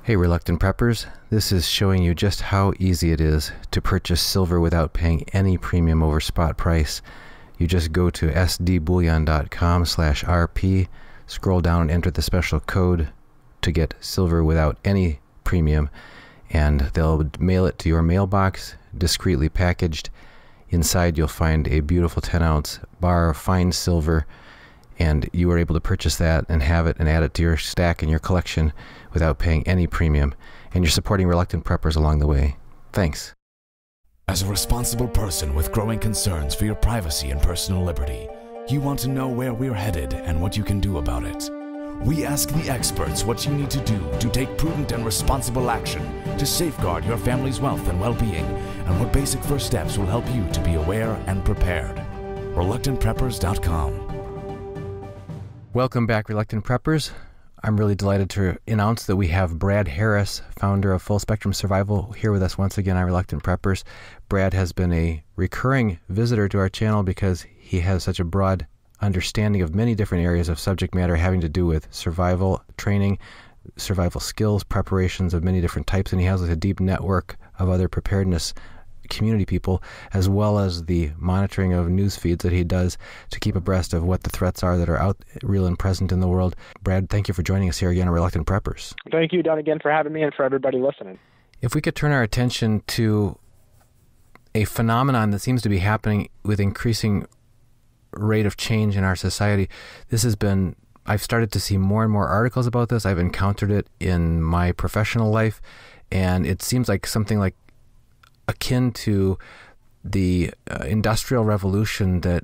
Hey Reluctant Preppers, this is showing you just how easy it is to purchase silver without paying any premium over spot price. You just go to sdbullion.com/rp, scroll down and enter the special code to get silver without any premium, and they'll mail it to your mailbox, discreetly packaged. Inside you'll find a beautiful 10-ounce bar of fine silver, and you are able to purchase that and have it and add it to your stack and your collection without paying any premium. And you're supporting Reluctant Preppers along the way. Thanks. As a responsible person with growing concerns for your privacy and personal liberty, you want to know where we're headed and what you can do about it. We ask the experts what you need to do to take prudent and responsible action to safeguard your family's wealth and well-being, and what basic first steps will help you to be aware and prepared. ReluctantPreppers.com. Welcome back, Reluctant Preppers. I'm really delighted to announce that we have Brad Harris, founder of Full Spectrum Survival, here with us once again on Reluctant Preppers. Brad has been a recurring visitor to our channel because he has such a broad understanding of many different areas of subject matter having to do with survival training, survival skills, preparations of many different types, and he has a deep network of other preparedness community people, as well as the monitoring of news feeds that he does to keep abreast of what the threats are that are out real and present in the world. Brad, thank you for joining us here again on Reluctant Preppers. Thank you, Don, again for having me and for everybody listening. If we could turn our attention to a phenomenon that seems to be happening with increasing rate of change in our society. I've started to see more and more articles about this. I've encountered it in my professional life, and it seems like something like akin to the Industrial Revolution that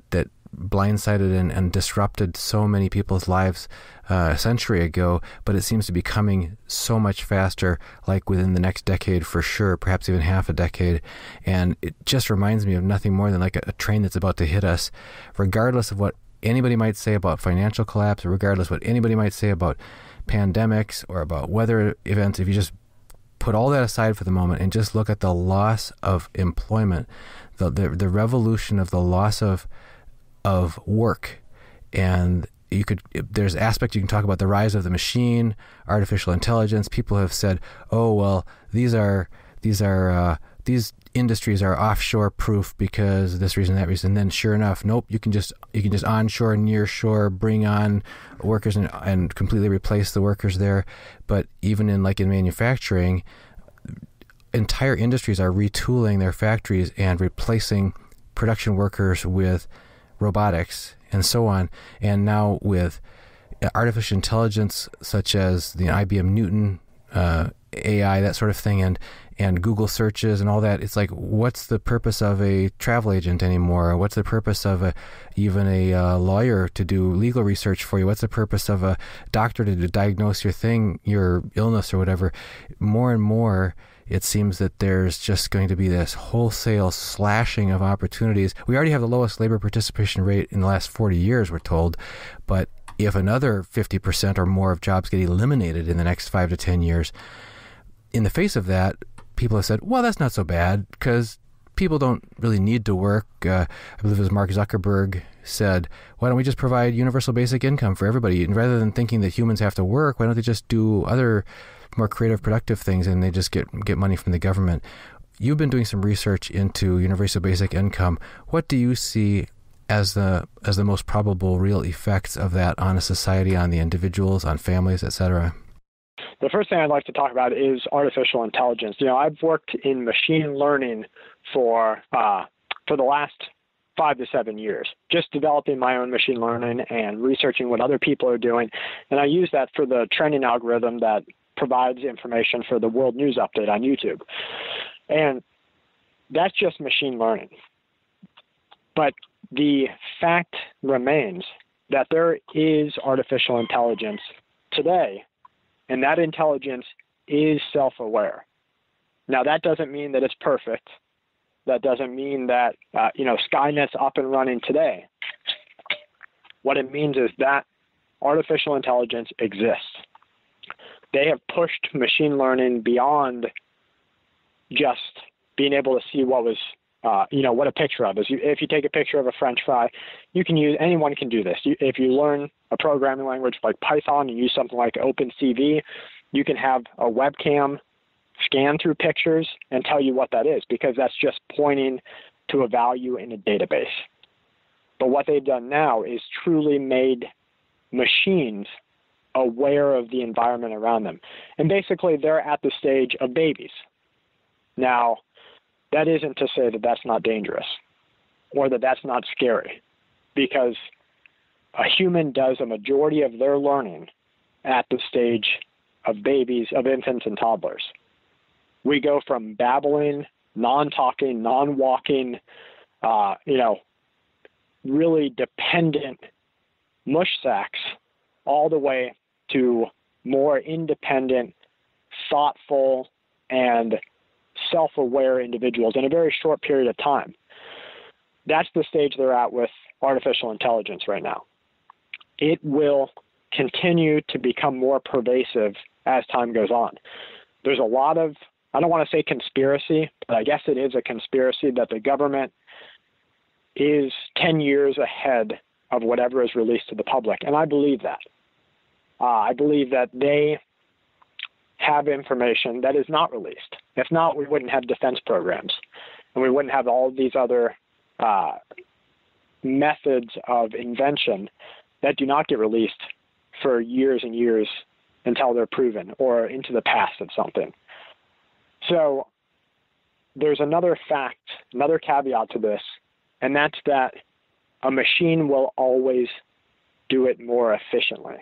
blindsided and disrupted so many people's lives a century ago, but it seems to be coming so much faster, like within the next decade for sure, perhaps even half a decade. And it just reminds me of nothing more than like a train that's about to hit us, regardless of what anybody might say about financial collapse, or regardless of what anybody might say about pandemics or about weather events. If you just put all that aside for the moment and just look at the loss of employment, the revolution of the loss of work, and there's aspect you can talk about the rise of the machine, artificial intelligence. People have said, oh well, these industries are offshore proof because this reason, that reason. And then sure enough, nope, you can just onshore, near shore, bring on workers and completely replace the workers there. But even in manufacturing, entire industries are retooling their factories and replacing production workers with robotics and so on. And now with artificial intelligence such as the IBM Newton, AI, that sort of thing, and Google searches and all that, it's like, what's the purpose of a travel agent anymore? What's the purpose of even a lawyer to do legal research for you? What's the purpose of a doctor to diagnose your illness or whatever? More and more, it seems that there's just going to be this wholesale slashing of opportunities. We already have the lowest labor participation rate in the last 40 years, we're told, but if another 50% or more of jobs get eliminated in the next 5 to 10 years, in the face of that, people have said, well, that's not so bad because people don't really need to work. I believe it was Mark Zuckerberg said, why don't we just provide universal basic income for everybody? And rather than thinking that humans have to work, why don't they just do other more creative, productive things, and they just get money from the government? You've been doing some research into universal basic income. What do you see as the most probable real effects of that on a society, on the individuals, on families, etc.? The first thing I'd like to talk about is artificial intelligence. I've worked in machine learning for the last 5 to 7 years, just developing my own machine learning and researching what other people are doing. And I use that for the training algorithm that provides information for the World News Update on YouTube. And that's just machine learning. But the fact remains that there is artificial intelligence today, and that intelligence is self-aware. Now, that doesn't mean that it's perfect. That doesn't mean that, Skynet's up and running today. What it means is that artificial intelligence exists. They have pushed machine learning beyond just being able to see what was, what a picture of is. If you take a picture of a French fry, anyone can do this. If you learn a programming language like Python and use something like OpenCV, You can have a webcam scan through pictures and tell you what that is, because that's just pointing to a value in a database. But what they've done now is truly made machines aware of the environment around them. And basically, they're at the stage of babies. Now, that isn't to say that that's not dangerous or that that's not scary, because a human does a majority of their learning at the stage of babies, of infants and toddlers. We go from babbling, non-talking, non-walking, really dependent mush sacks, all the way to more independent, thoughtful, and self-aware individuals in a very short period of time. That's the stage they're at with artificial intelligence right now. It will continue to become more pervasive as time goes on. There's a lot of, I don't want to say conspiracy, but I guess it is a conspiracy that the government is 10 years ahead of whatever is released to the public. And I believe that. I believe that they have information that is not released. If not, we wouldn't have defense programs, and we wouldn't have all these other methods of invention that do not get released for years and years until they're proven or into the past of something. So there's another fact, another caveat to this, and that's that a machine will always do it more efficiently.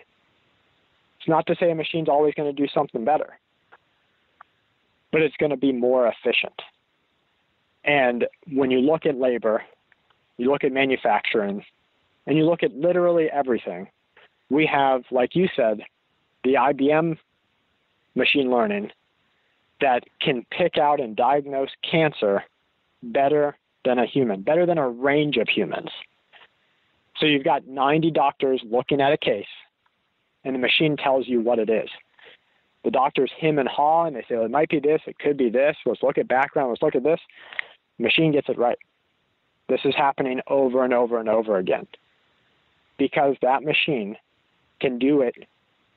It's not to say a machine's always going to do something better, but it's going to be more efficient. And when you look at labor, you look at manufacturing, and you look at literally everything, we have, like you said, the IBM machine learning that can pick out and diagnose cancer better than a human, better than a range of humans. So you've got 90 doctors looking at a case, and the machine tells you what it is. The doctors hem and haw, and they say, well, it might be this, it could be this, let's look at background, let's look at this. The machine gets it right. This is happening over and over and over again, because that machine can do it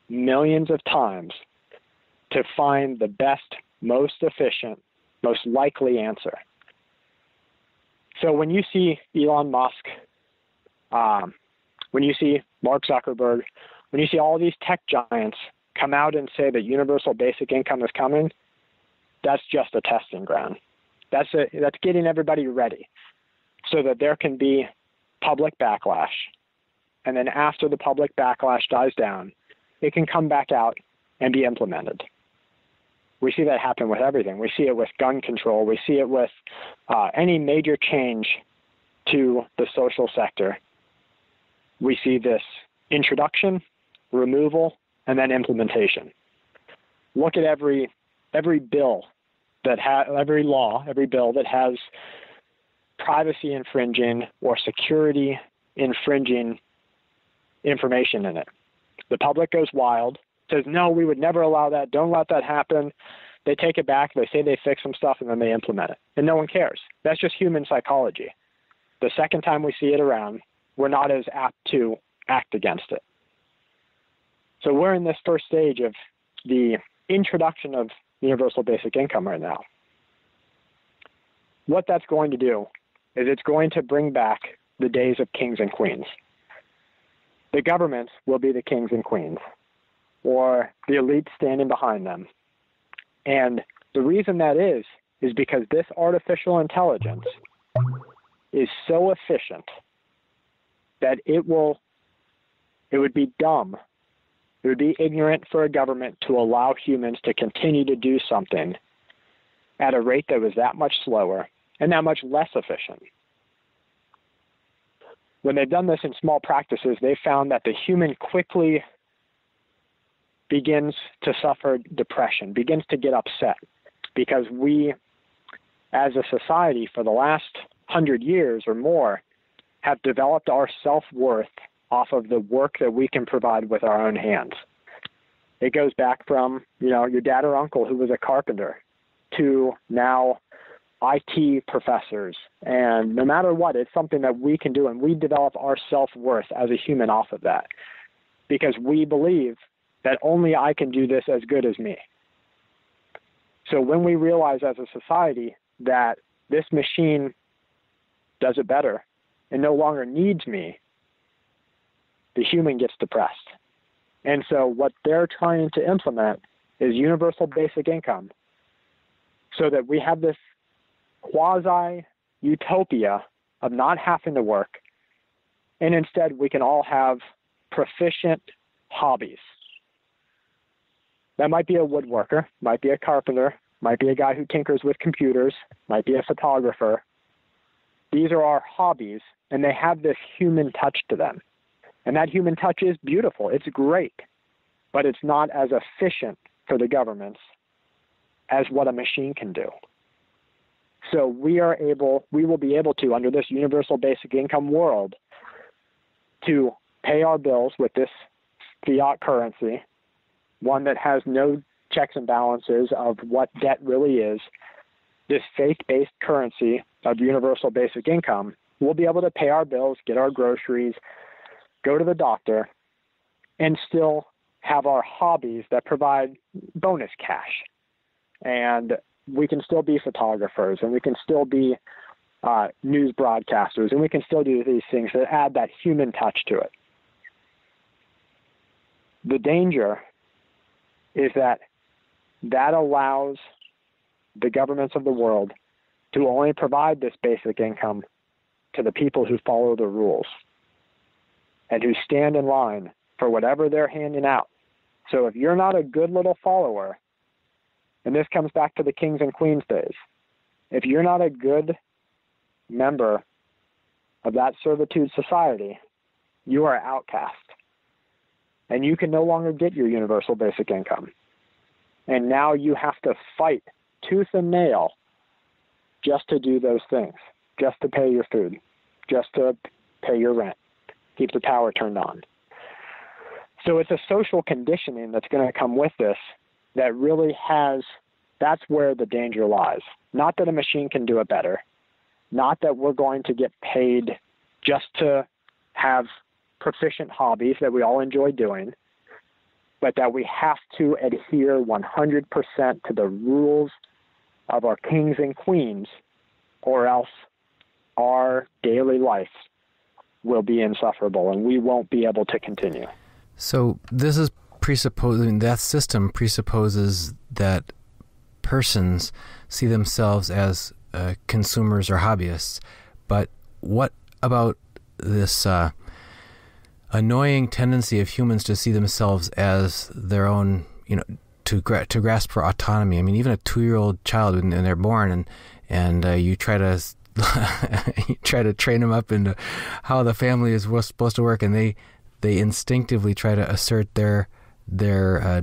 millions of times to find the best, most efficient, most likely answer. So when you see Elon Musk, when you see Mark Zuckerberg, when you see all these tech giants come out and say that universal basic income is coming, that's just a testing ground. That's getting everybody ready so that there can be public backlash. And then after the public backlash dies down, it can come back out and be implemented. We see that happen with everything. We see it with gun control. We see it with any major change to the social sector. We see this introduction, removal, and then implementation. Look at every bill that every law, every bill that has privacy infringing or security infringing information in it. The public goes wild, says, no, we would never allow that. Don't let that happen. They take it back. They say they fix some stuff, and then they implement it. And no one cares. That's just human psychology. The second time we see it around, we're not as apt to act against it. So we're in this first stage of the introduction of universal basic income right now. What that's going to do is it's going to bring back the days of kings and queens. The governments will be the kings and queens, or the elite standing behind them. And the reason that is because this artificial intelligence is so efficient that it would be dumb, it would be ignorant for a government to allow humans to continue to do something at a rate that was that much slower and that much less efficient. When they've done this in small practices, they found that the human quickly begins to suffer depression, begins to get upset, because we, as a society, for the last 100 years or more, have developed our self-worth off of the work that we can provide with our own hands. It goes back from, your dad or uncle who was a carpenter to now IT professors. And no matter what, it's something that we can do, and we develop our self-worth as a human off of that, because we believe that only I can do this as good as me. So when we realize as a society that this machine does it better and no longer needs me, the human gets depressed. And so what they're trying to implement is universal basic income, so that we have this quasi-utopia of not having to work, and instead we can all have proficient hobbies. That might be a woodworker, might be a carpenter, might be a guy who tinkers with computers, might be a photographer. These are our hobbies, and they have this human touch to them. And that human touch is beautiful. It's great, but it's not as efficient for the governments as what a machine can do. So we will be able to, under this universal basic income world, to pay our bills with this fiat currency, one that has no checks and balances of what debt really is, this faith-based currency of universal basic income. We'll be able to pay our bills, get our groceries, go to the doctor, and still have our hobbies that provide bonus cash. And we can still be photographers, and we can still be news broadcasters, and we can still do these things that add that human touch to it. The danger is that allows the governments of the world to only provide this basic income to the people who follow the rules and who stand in line for whatever they're handing out. So if you're not a good little follower, and this comes back to the kings and queens days, if you're not a good member of that servitude society, you are outcast. And you can no longer get your universal basic income. And now you have to fight tooth and nail just to do those things, just to pay your food, just to pay your rent, keep the power turned on. So it's a social conditioning that's going to come with this that really that's where the danger lies. Not that a machine can do it better, not that we're going to get paid just to have proficient hobbies that we all enjoy doing, but that we have to adhere 100% to the rules of our kings and queens, or else our daily life will be insufferable and we won't be able to continue. So this is presupposing, that system presupposes that persons see themselves as consumers or hobbyists. But what about this annoying tendency of humans to see themselves as their own, to grasp for autonomy? I mean, even a 2-year-old child, when they're born, and you try to you try to train them up into how the family is supposed to work, and they instinctively try to assert their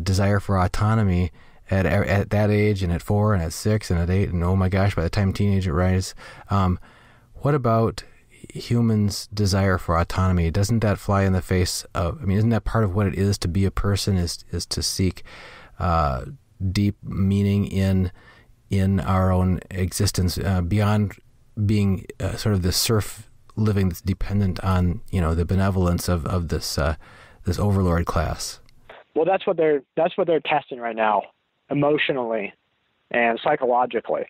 desire for autonomy at that age, and at 4, and at 6, and at 8, and oh my gosh, by the time teenager arrives. What about humans' desire for autonomy? Doesn't that fly in the face of, isn't that part of what it is to be a person, is to seek deep meaning in our own existence, beyond being sort of the serf living that's dependent on, the benevolence of this overlord class? Well, that's what they're testing right now, emotionally and psychologically.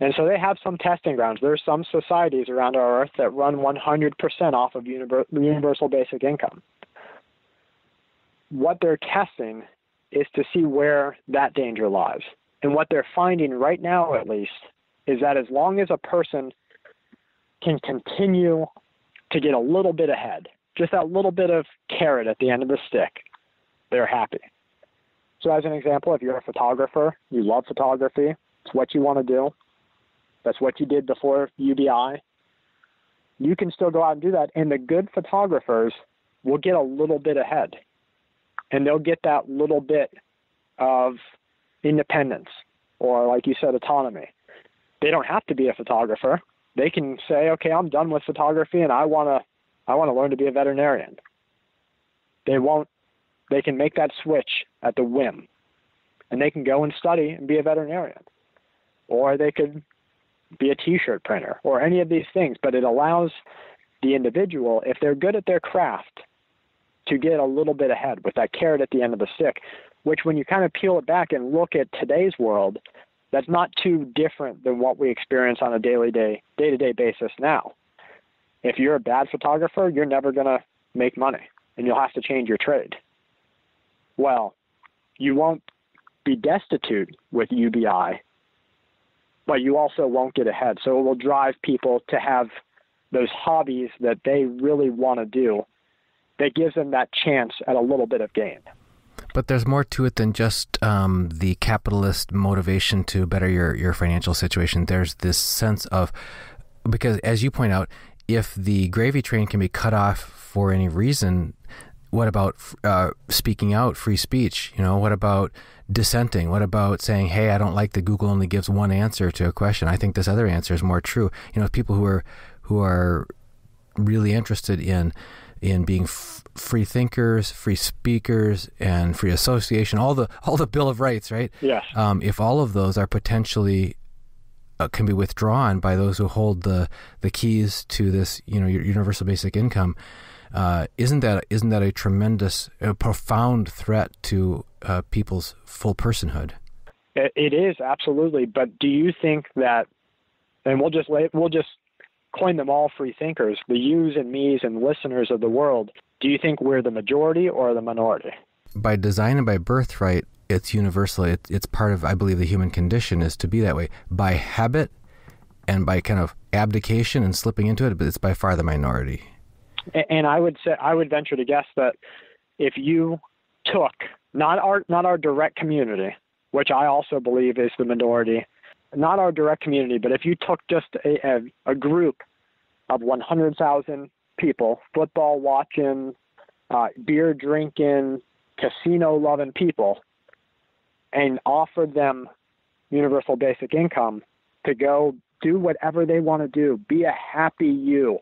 And so they have some testing grounds. There are some societies around our earth that run 100% off of universal basic income. What they're testing is to see where that danger lies. And what they're finding right now, at least, is that as long as a person can continue to get a little bit ahead, just that little bit of carrot at the end of the stick, they're happy. So as an example, if you're a photographer, you love photography, it's what you want to do, that's what you did before UBI, you can still go out and do that. And the good photographers will get a little bit ahead. And they'll get that little bit of independence, or like you said, autonomy. They don't have to be a photographer. They can say, okay, I'm done with photography and I want to learn to be a veterinarian. They can make that switch at the whim, and they can go and study and be a veterinarian. Or they could be a t-shirt printer, or any of these things. But it allows the individual, if they're good at their craft, to get a little bit ahead with that carrot at the end of the stick, which when you kind of peel it back and look at today's world, that's not too different than what we experience on a day-to-day basis now. If you're a bad photographer, you're never going to make money, and you'll have to change your trade. Well, you won't be destitute with UBI, but you also won't get ahead. So it will drive people to have those hobbies that they really want to do that gives them that chance at a little bit of gain. But there's more to it than just the capitalist motivation to better your financial situation. There's this sense of, because as you point out, if the gravy train can be cut off for any reason, what about speaking out, free speech? What about dissenting? What about saying, hey, I don't like that Google only gives one answer to a question. I think this other answer is more true. People who are really interested in being free thinkers, free speakers, and free association, all the Bill of Rights, right? Yes. If all of those are potentially can be withdrawn by those who hold the keys to this, universal basic income, isn't that a tremendous, profound threat to people's full personhood? It is, absolutely. But do you think that, and we'll just coin them all free thinkers, the yous and me's and listeners of the world, do you think we're the majority or the minority? By design and by birthright, it's universal. It's part of, I believe, the human condition is to be that way. By habit and by kind of abdication and slipping into it, but it's by far the minority. And I would venture to guess that if you took not our direct community, which I also believe is the minority, not our direct community, but if you took just a group of 100,000 people, football watching, beer drinking, casino loving people, and offered them universal basic income to go do whatever they want to do, be a happy you,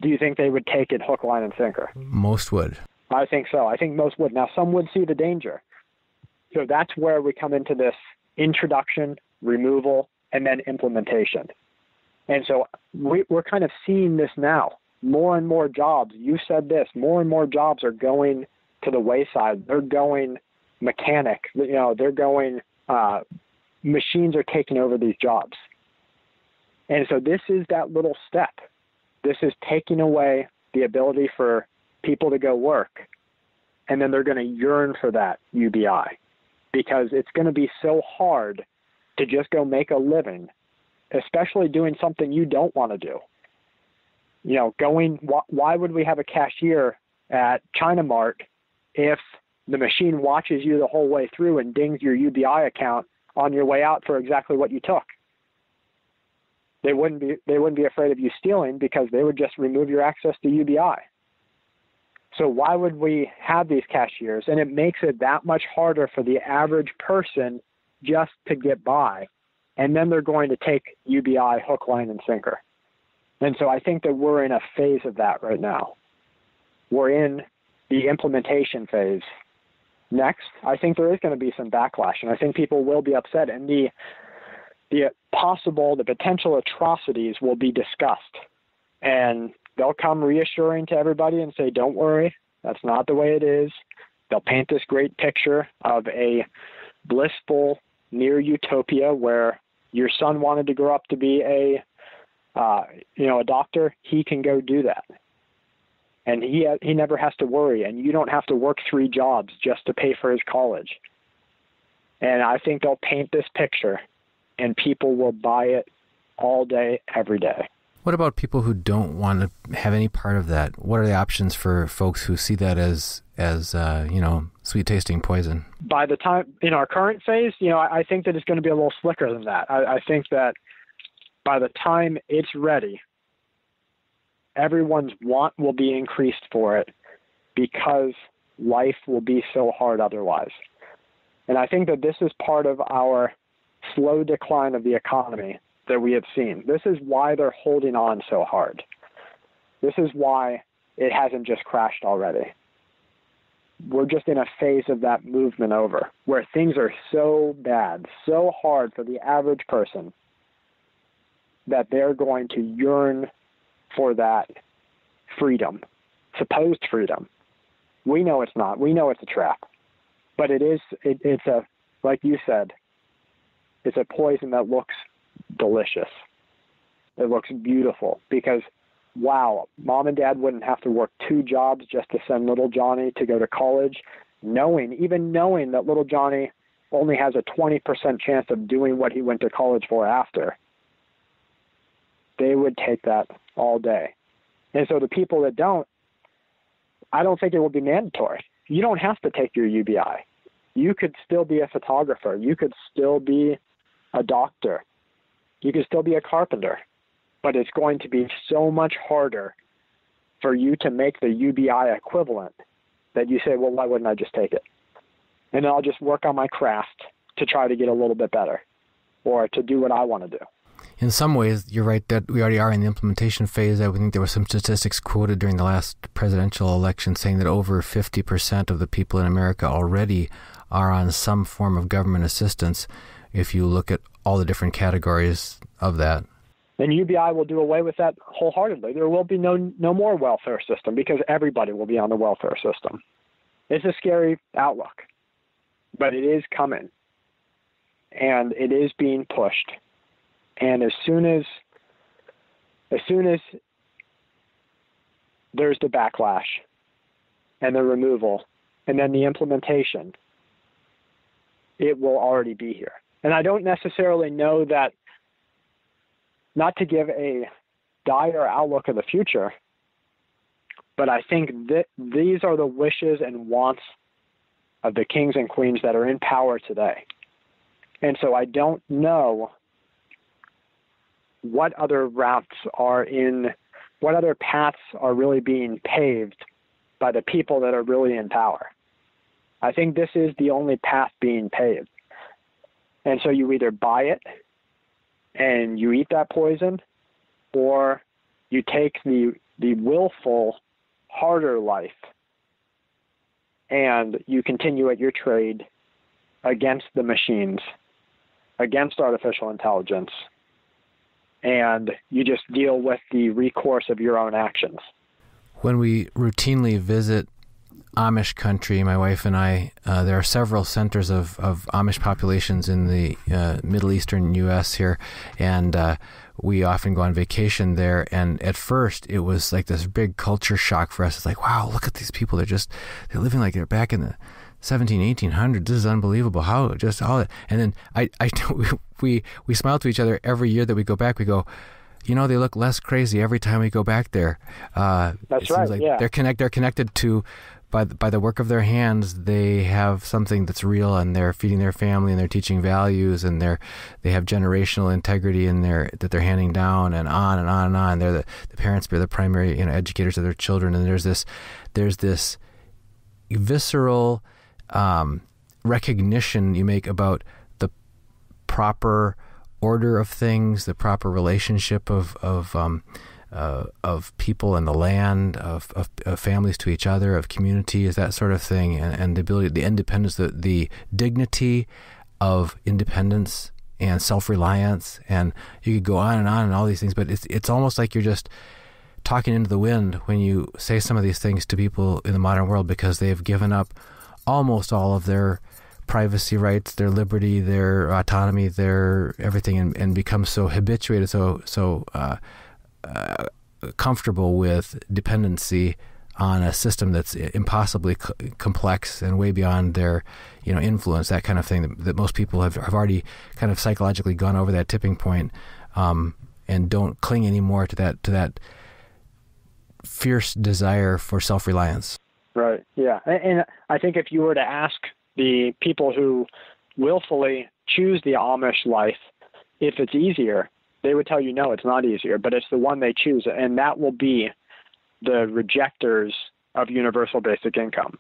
do you think they would take it hook, line, and sinker? Most would. I think so. I think most would. Now, some would see the danger. So that's where we come into this introduction, removal, and then implementation. And so we're kind of seeing this now. More and more jobs, you said this, more and more jobs are going to the wayside. They're going mechanic. They're going, machines are taking over these jobs. And so this is that little step. This is taking away the ability for people to go work. And then they're going to yearn for that UBI because it's going to be so hard to just go make a living, especially doing something you don't want to do. Why would we have a cashier at China Mart if the machine watches you the whole way through and dings your UBI account on your way out for exactly what you took? They wouldn't be afraid of you stealing because they would just remove your access to UBI. So why would we have these cashiers? And it makes it that much harder for the average person just to get by. And then they're going to take UBI hook, line, and sinker. And so I think that we're in a phase of that right now. We're in the implementation phase. Next, I think there is going to be some backlash, and I think people will be upset. And the potential atrocities will be discussed. And they'll come reassuring to everybody and say, don't worry, that's not the way it is. They'll paint this great picture of a blissful near utopia where your son wanted to grow up to be a doctor. He can go do that. And he never has to worry. And you don't have to work 3 jobs just to pay for his college. And I think they'll paint this picture and people will buy it all day, every day. What about people who don't want to have any part of that? What are the options for folks who see that as sweet tasting poison? By the time in our current phase, I think that it's going to be a little slicker than that. I think that by the time it's ready, everyone's want will be increased for it because life will be so hard otherwise. And I think that this is part of our slow decline of the economy that we have seen. This is why they're holding on so hard. This is why it hasn't just crashed already. We're just in a phase of that movement over, where things are so bad, so hard for the average person, that they're going to yearn for that freedom, supposed freedom. We know it's not. We know it's a trap. But it's a, like you said, it's a poison that looks delicious. It looks beautiful because, wow, mom and dad wouldn't have to work 2 jobs just to send little Johnny to go to college, knowing that little Johnny only has a 20% chance of doing what he went to college for after. They would take that all day. And so the people that don't, I don't think it will be mandatory. You don't have to take your UBI. You could still be a photographer. You could still be a doctor. You could still be a carpenter. But it's going to be so much harder for you to make the UBI equivalent that you say, well, why wouldn't I just take it? And then I'll just work on my craft to try to get a little bit better or to do what I want to do. In some ways, you're right that we already are in the implementation phase. I think there were some statistics quoted during the last presidential election saying that over 50% of the people in America already are on some form of government assistance if you look at all the different categories of that. And UBI will do away with that wholeheartedly. There will be no more welfare system because everybody will be on the welfare system. It's a scary outlook, but it is coming, and it is being pushed. And as soon as there's the backlash and the removal and then the implementation, it will already be here. And I don't necessarily know that, not to give a dire outlook of the future, but I think that these are the wishes and wants of the kings and queens that are in power today. And so I don't know what other what other paths are really being paved by the people that are really in power. I think this is the only path being paved. And so you either buy it and you eat that poison, or you take the willful, harder life and you continue at your trade against the machines, against artificial intelligence, and you just deal with the recourse of your own actions. When we routinely visit Amish country, my wife and I, there are several centers of Amish populations in the Middle Eastern U.S. here, and we often go on vacation there. And at first, it was like this big culture shock for us. It's like, wow, look at these people. They're living like they're back in the 1800s. This is unbelievable. How just all that. And then we smile to each other every year that we go back. We go, they look less crazy every time we go back there. That's right. Like yeah. They're connected to. By the work of their hands, they have something that's real, and they're feeding their family, and they're teaching values, and they have generational integrity that they're handing down, and on and on and on. They're the parents, they're the primary educators of their children, and there's this visceral recognition you make about the proper order of things, the proper relationship of people and the land, of families to each other, of communities, that sort of thing, and the ability, the independence, the dignity of independence and self-reliance, and you could go on and all these things, but it's almost like you're just talking into the wind when you say some of these things to people in the modern world, because they've given up almost all of their privacy rights, their liberty, their autonomy, their everything, and become so habituated, so comfortable with dependency on a system that's impossibly complex and way beyond their influence, that kind of thing, that most people have already kind of psychologically gone over that tipping point, and don't cling anymore to that fierce desire for self-reliance. Right, yeah. And I think if you were to ask the people who willfully choose the Amish life if it's easier, they would tell you, no, it's not easier, but it's the one they choose, and that will be the rejectors of universal basic income.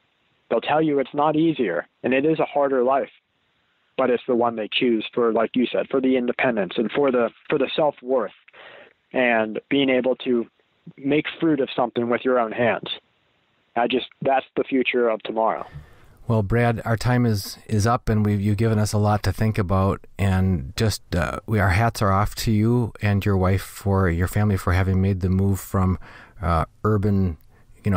They'll tell you it's not easier, and it is a harder life, but it's the one they choose for, like you said, for the independence and for the self-worth and being able to make fruit of something with your own hands. That's the future of tomorrow. Well, Brad, our time is up, and you've given us a lot to think about, and just our hats are off to you and your wife, for your family, for having made the move from urban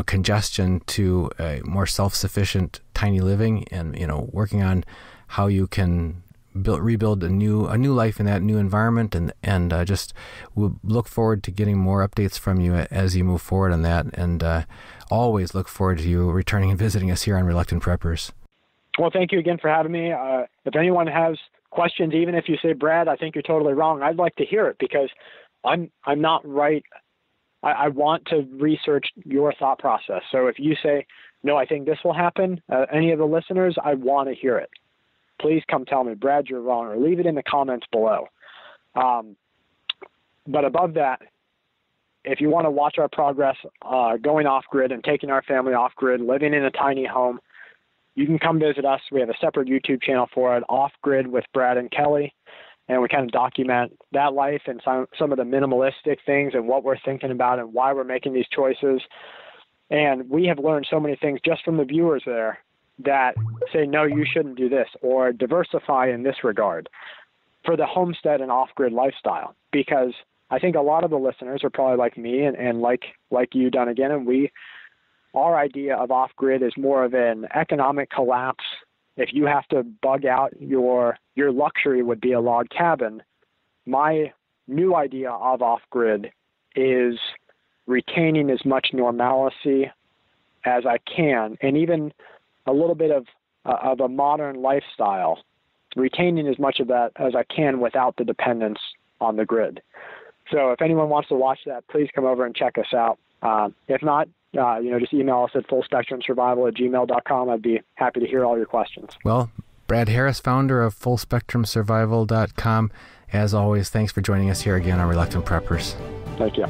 congestion to a more self-sufficient tiny living, and working on how you can rebuild a new life in that new environment, and just we'll look forward to getting more updates from you as you move forward on that, and always look forward to you returning and visiting us here on Reluctant Preppers. Well, thank you again for having me. If anyone has questions, even if you say, Brad, I think you're totally wrong, I'd like to hear it, because I'm not right. I want to research your thought process. So if you say, no, I think this will happen, any of the listeners, I want to hear it. Please come tell me, Brad, you're wrong, or leave it in the comments below. But above that, if you want to watch our progress going off-grid and taking our family off-grid, living in a tiny home, you can come visit us. We have a separate YouTube channel for it, Off-Grid with Brad and Kelly, and we kind of document that life and some of the minimalistic things and what we're thinking about and why we're making these choices. And we have learned so many things just from the viewers there that say, no, you shouldn't do this, or diversify in this regard for the homestead and off-grid lifestyle. Because I think a lot of the listeners are probably like me and like you, Dunnigan, and our idea of off-grid is more of an economic collapse. If you have to bug out, your luxury would be a log cabin. My new idea of off-grid is retaining as much normalcy as I can, and even a little bit of a modern lifestyle, retaining as much of that as I can without the dependence on the grid. So if anyone wants to watch that, please come over and check us out. If not, just email us at fullspectrumsurvival@gmail.com. I'd be happy to hear all your questions. Well, Brad Harris, founder of fullspectrumsurvival.com. As always, thanks for joining us here again on Reluctant Preppers. Thank you.